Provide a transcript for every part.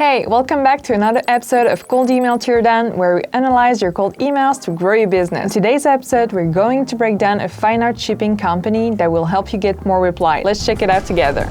Hey, welcome back to another episode of Cold Email Teardown, where we analyze your cold emails to grow your business. In today's episode, we're going to break down a fine art shipping company that will help you get more replies. Let's check it out together.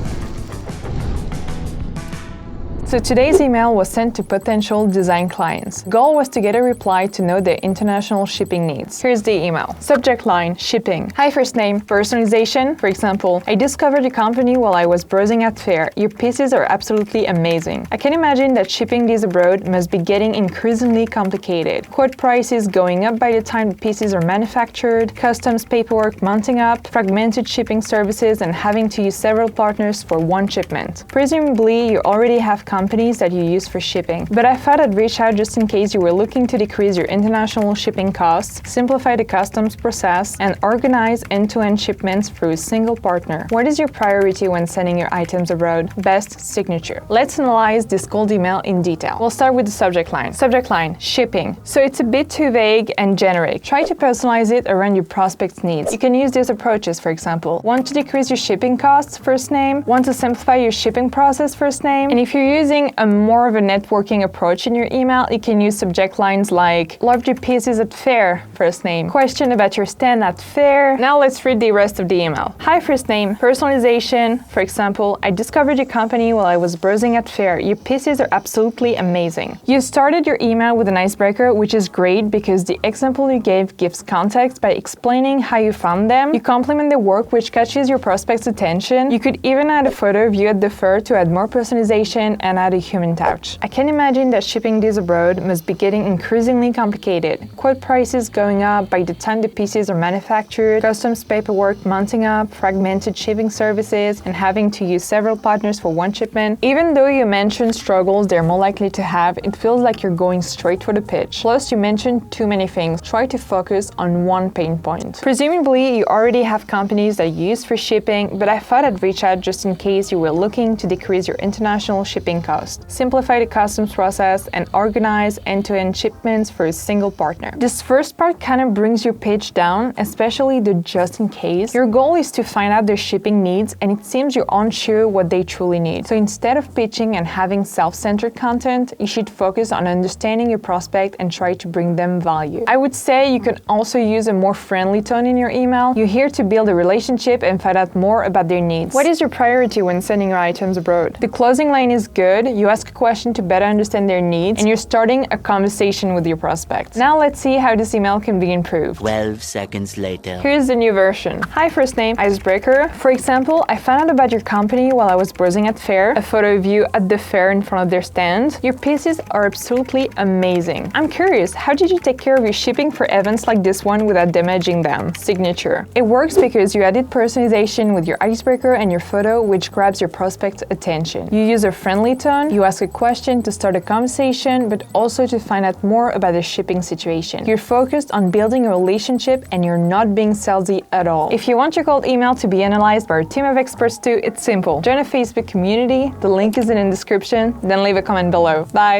So today's email was sent to potential design clients. The goal was to get a reply to know their international shipping needs. Here's the email. Subject line, shipping. Hi, first name, personalization. For example, I discovered your company while I was browsing at fair. Your pieces are absolutely amazing. I can imagine that shipping these abroad must be getting increasingly complicated. Quote prices going up by the time the pieces are manufactured, customs paperwork mounting up, fragmented shipping services, and having to use several partners for one shipment. Presumably, you already have companies that you use for shipping, but I thought I'd reach out just in case you were looking to decrease your international shipping costs, simplify the customs process, and organize end-to-end shipments through a single partner. What is your priority when sending your items abroad? Best signature. Let's analyze this cold email in detail. We'll start with the subject line. Subject line, shipping. So it's a bit too vague and generic. Try to personalize it around your prospect's needs. You can use these approaches, for example. Want to decrease your shipping costs? First name. Want to simplify your shipping process? First name. And if you're using a more of a networking approach in your email, you can use subject lines like loved your pieces at fair, first name. Question about your stand at fair. Now let's read the rest of the email. Hi, first name, personalization. For example, I discovered your company while I was browsing at fair. Your pieces are absolutely amazing. You started your email with an icebreaker, which is great because the example you gave gives context by explaining how you found them. You complement the work, which catches your prospect's attention. You could even add a photo of you at the fair to add more personalization and add a human touch. I can imagine that shipping these abroad must be getting increasingly complicated. Quote prices going up by the time the pieces are manufactured, customs paperwork mounting up, fragmented shipping services, and having to use several partners for one shipment. Even though you mentioned struggles they're more likely to have, it feels like you're going straight for the pitch. Plus, you mentioned too many things. Try to focus on one pain point. Presumably, you already have companies that you use for shipping, but I thought I'd reach out just in case you were looking to decrease your international shipping cost, simplify the customs process, and organize end-to-end shipments for a single partner. This first part kind of brings your pitch down, especially the just in case. Your goal is to find out their shipping needs, and it seems you're unsure what they truly need. So instead of pitching and having self-centered content, you should focus on understanding your prospect and try to bring them value. I would say you can also use a more friendly tone in your email. You're here to build a relationship and find out more about their needs. What is your priority when sending your items abroad? The closing line is good. You ask a question to better understand their needs, and you're starting a conversation with your prospect. Now let's see how this email can be improved. 12 seconds later. Here's the new version. Hi, first name, icebreaker. For example, I found out about your company while I was browsing at fair. A photo of you at the fair in front of their stand. Your pieces are absolutely amazing. I'm curious, how did you take care of your shipping for events like this one without damaging them? Signature. It works because you added personalization with your icebreaker and your photo, which grabs your prospect's attention. You use a friendly tone. You ask a question to start a conversation, but also to find out more about the shipping situation. You're focused on building a relationship and you're not being salesy at all. If you want your cold email to be analyzed by our team of experts too, it's simple. Join a Facebook community. The link is in the description. Then leave a comment below. Bye!